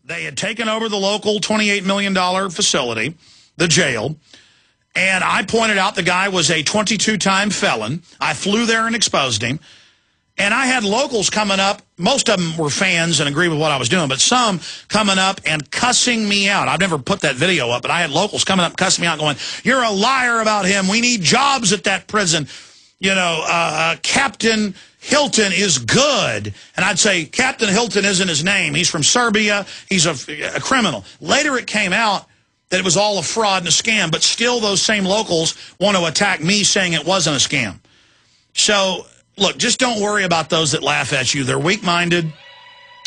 They had taken over the local $28 million facility, the jail, and I pointed out the guy was a 22-time felon. I flew there and exposed him. And I had locals coming up. Most of them were fans and agreed with what I was doing, but some coming up and cussing me out. I've never put that video up, but I had locals coming up and cussing me out going, "You're a liar about him. We need jobs at that prison. You know, Captain Hilton is good." And I'd say, Captain Hilton isn't his name. He's from Serbia. He's a criminal. Later it came out that it was all a fraud and a scam, but still those same locals want to attack me saying it wasn't a scam. So, look, just don't worry about those that laugh at you. They're weak-minded.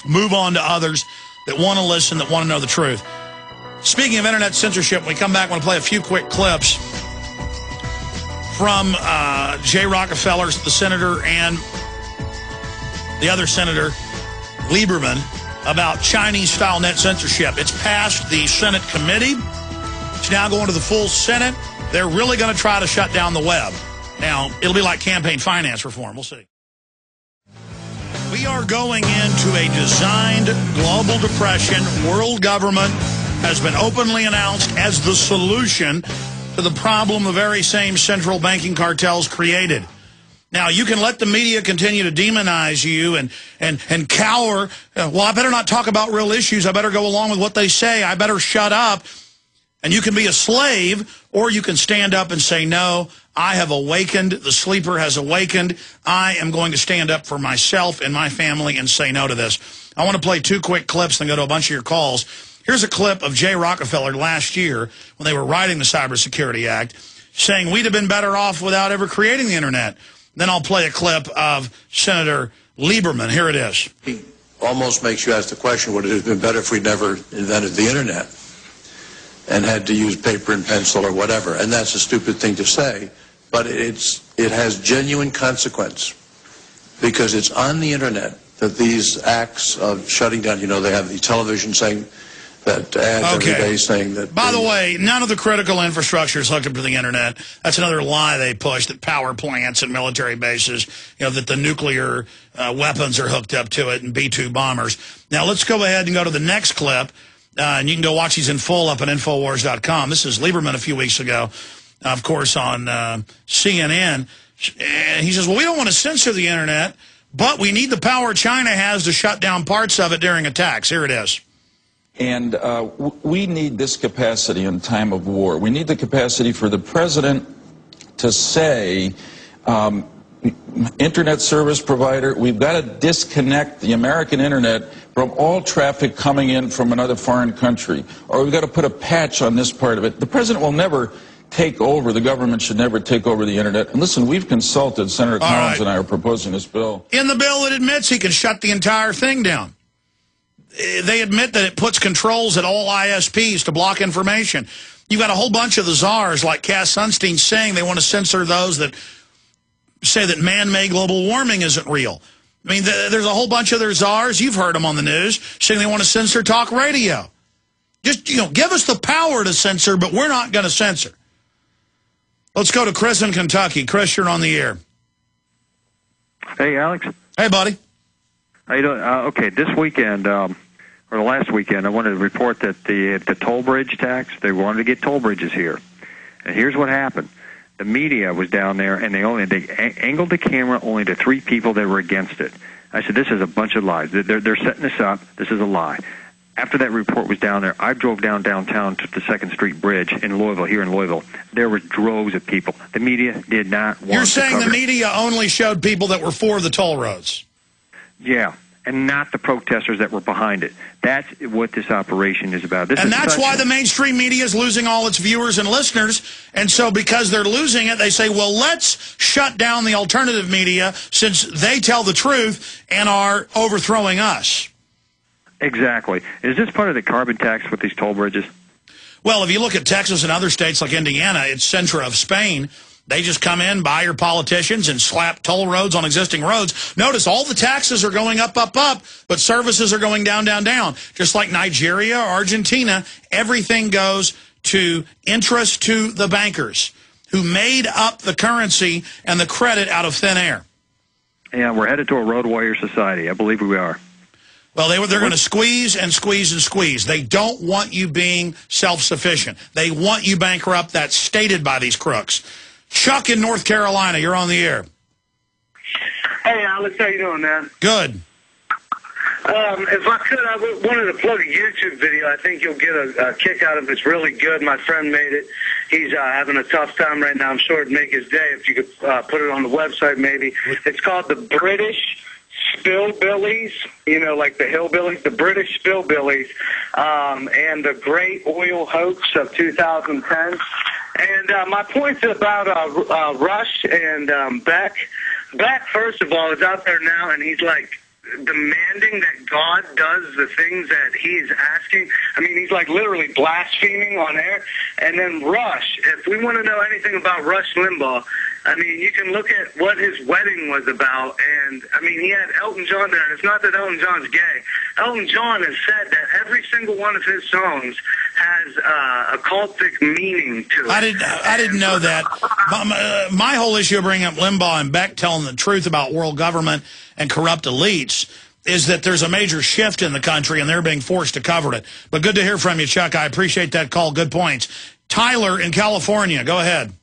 Move on to others that want to listen, that want to know the truth. Speaking of internet censorship, when we come back, I want to play a few quick clips from Jay Rockefeller, the senator, and the other senator, Lieberman, about Chinese-style net censorship. It's passed the Senate committee. It's now going to the full Senate. They're really going to try to shut down the web. Now, it'll be like campaign finance reform. We'll see. We are going into a designed global depression. World government has been openly announced as the solution to the problem the very same central banking cartels created. Now, you can let the media continue to demonize you and cower. Well, I better not talk about real issues. I better go along with what they say. I better shut up. And you can be a slave, or you can stand up and say, no, I have awakened. The sleeper has awakened. I am going to stand up for myself and my family and say no to this. I want to play two quick clips and go to a bunch of your calls. Here's a clip of Jay Rockefeller last year when they were writing the Cybersecurity Act, saying we'd have been better off without ever creating the Internet. Then I'll play a clip of Senator Lieberman. Here it is. It almost makes you ask the question, would it have been better if we'd never invented the Internet and had to use paper and pencil or whatever? And that's a stupid thing to say, but it has genuine consequence, because it's on the Internet that these acts of shutting down, you know, they have the television saying that ads every day saying that... By the way, none of the critical infrastructure is hooked up to the Internet. That's another lie they push, that power plants and military bases, you know, that the nuclear weapons are hooked up to it and B-2 bombers. Now, let's go ahead and go to the next clip, and you can go watch these in full up at Infowars.com. This is Lieberman a few weeks ago, of course, on CNN. And he says, well, we don't want to censor the Internet, but we need the power China has to shut down parts of it during attacks. Here it is. And we need this capacity in time of war. We need the capacity for the president to say, Internet service provider, we've got to disconnect the American Internet from all traffic coming in from another foreign country, or we've got to put a patch on this part of it. The president will never take over. The government should never take over the Internet. And listen, we've consulted. Senator Collins and I are proposing this bill. In the bill, it admits he can shut the entire thing down. They admit that it puts controls at all ISPs to block information. You've got a whole bunch of the czars like Cass Sunstein saying they want to censor those that say that man-made global warming isn't real. I mean, there's a whole bunch of their czars, you've heard them on the news, saying they want to censor talk radio. Just, you know, give us the power to censor, but we're not going to censor. Let's go to Chris in Kentucky. Chris, you're on the air. Hey, Alex. Hey, buddy. How you doing? Okay, this weekend, or last weekend, I wanted to report that the toll bridge tax, they wanted to get toll bridges here. And here's what happened. The media was down there, and they angled the camera only to 3 people that were against it. I said, this is a bunch of lies. They're setting this up. This is a lie. After that report was down there, I drove downtown to the 2nd Street Bridge in Louisville, here in Louisville. There were droves of people. The media did not want to cover it. You're saying the media only showed people that were for the toll roads? Yeah, and not the protesters that were behind it. That's what this operation is about. And that's why the mainstream media is losing all its viewers and listeners. And so because they're losing it, they say, well, let's shut down the alternative media since they tell the truth and are overthrowing us. Exactly. Is this part of the carbon tax with these toll bridges? Well, if you look at Texas and other states like Indiana, it's Centra of Spain. They just come in, buy your politicians, and slap toll roads on existing roads. Notice all the taxes are going up, but services are going down, down. Just like Nigeria or Argentina, everything goes to interest to the bankers who made up the currency and the credit out of thin air. Yeah, we're headed to a road warrior society. I believe we are. Well, they're going to squeeze and squeeze and squeeze. They don't want you being self-sufficient. They want you bankrupt. That's stated by these crooks. Chuck in North Carolina, you're on the air. Hey, Alex, how you doing, man? Good. If I could, I wanted to plug a YouTube video. I think you'll get a kick out of it. It's really good. My friend made it. He's having a tough time right now. I'm sure it'd make his day if you could put it on the website maybe. It's called The British Spillbillies, you know, like the hillbillies, the British Spillbillies, and the Great Oil Hoax of 2010. And my point's about Rush and Beck. Beck, first of all, is out there now, and he's like demanding that God does the things that he's asking. I mean, he's like literally blaspheming on air. And then Rush, if we want to know anything about Rush Limbaugh, I mean, you can look at what his wedding was about. And, I mean, he had Elton John there. And it's not that Elton John's gay. Elton John has said that every single one of his songs has a cultic meaning to it. I didn't know that. My whole issue of bringing up Limbaugh and Beck telling the truth about world government and corrupt elites is that there's a major shift in the country and they're being forced to cover it. But good to hear from you, Chuck. I appreciate that call. Good points. Tyler in California, go ahead.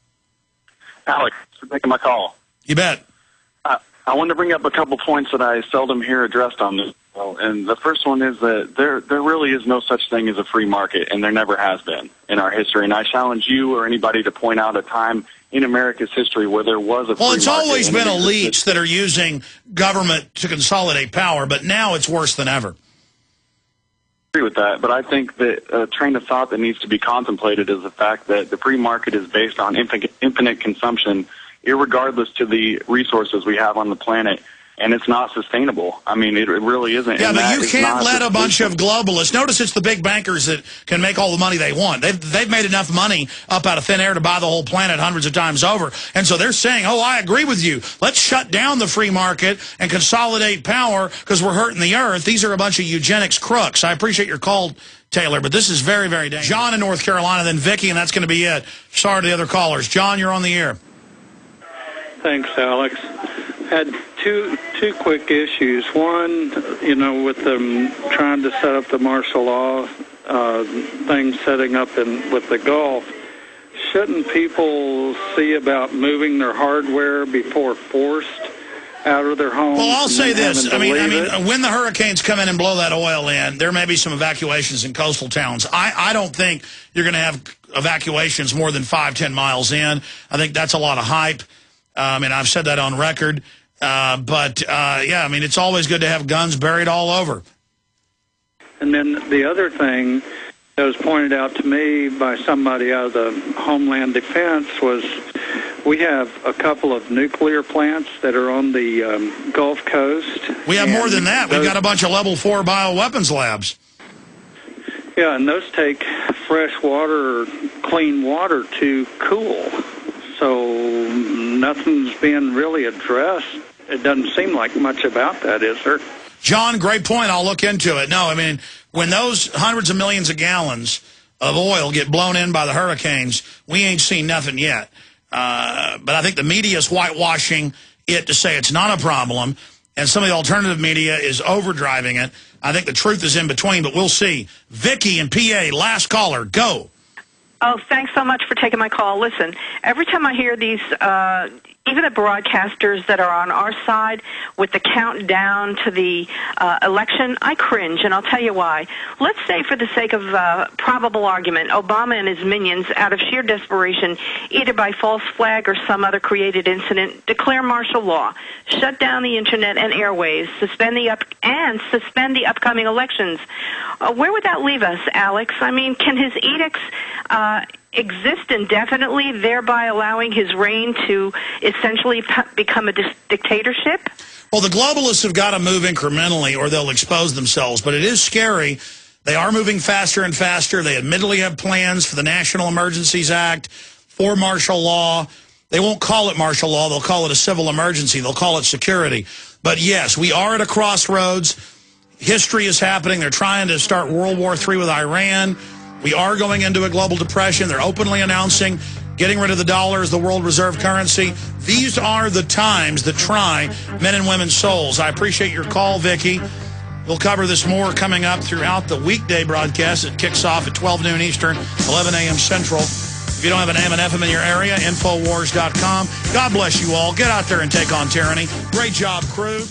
Alex, for taking my call. You bet. I wanted to bring up a couple points that I seldom hear addressed on this show. And the first one is that there really is no such thing as a free market, and there never has been in our history. And I challenge you or anybody to point out a time in America's history where there was a free market. Well, it's always been elites that are using government to consolidate power, but now it's worse than ever. I agree with that, but I think that a train of thought that needs to be contemplated is the fact that the free market is based on infinite consumption, irregardless to the resources we have on the planet, and it's not sustainable. I mean, it really isn't. Yeah, but you can't let a bunch of globalists. Notice it's the big bankers that can make all the money they want. They've made enough money up out of thin air to buy the whole planet hundreds of times over. And so they're saying, oh, I agree with you. Let's shut down the free market and consolidate power because we're hurting the earth. These are a bunch of eugenics crooks. I appreciate your call, Taylor, but this is very, very dangerous. John in North Carolina, then Vicky, and that's going to be it. Sorry to the other callers. John, you're on the air. Thanks, Alex. Had two quick issues. One, you know, with them trying to set up the martial law thing, setting up with the Gulf. Shouldn't people see about moving their hardware before forced out of their homes? Well, I'll say this. I mean, when the hurricanes come in and blow that oil in, there may be some evacuations in coastal towns. I don't think you're going to have evacuations more than 5-10 miles in. I think that's a lot of hype. And I've said that on record. Yeah, I mean, it's always good to have guns buried all over. And then the other thing that was pointed out to me by somebody out of the Homeland Defense was we have a couple of nuclear plants that are on the Gulf Coast. We have more than that. We've got a bunch of level 4 bioweapons labs. Yeah, and those take fresh water, clean water to cool. So nothing's being really addressed. It doesn't seem like much about that, is there? John, great point. I'll look into it. No, I mean, when those hundreds of millions of gallons of oil get blown in by the hurricanes, we ain't seen nothing yet. But I think the media is whitewashing it to say it's not a problem, and some of the alternative media is overdriving it. I think the truth is in between, but we'll see. Vicky in PA, last caller, go. Oh, thanks so much for taking my call. Listen, every time I hear these, even the broadcasters that are on our side with the countdown to the election, I cringe, and I'll tell you why. Let's say, for the sake of probable argument, Obama and his minions, out of sheer desperation, either by false flag or some other created incident, declare martial law, shut down the Internet and airwaves, suspend the upcoming elections. Where would that leave us, Alex? I mean, can his edicts exist indefinitely, thereby allowing his reign to essentially become a dictatorship? Well, the globalists have got to move incrementally or they'll expose themselves, but it is scary. They are moving faster and faster. They admittedly have plans for the National Emergencies Act, for martial law. They won't call it martial law. They'll call it a civil emergency. They'll call it security. But yes, we are at a crossroads. History is happening. They're trying to start World War III with Iran. We are going into a global depression. They're openly announcing getting rid of the dollar as the world reserve currency. These are the times that try men and women's souls. I appreciate your call, Vicky. We'll cover this more coming up throughout the weekday broadcast. It kicks off at 12 noon Eastern, 11 a.m. Central. If you don't have an AM and FM in your area, Infowars.com. God bless you all. Get out there and take on tyranny. Great job, crew.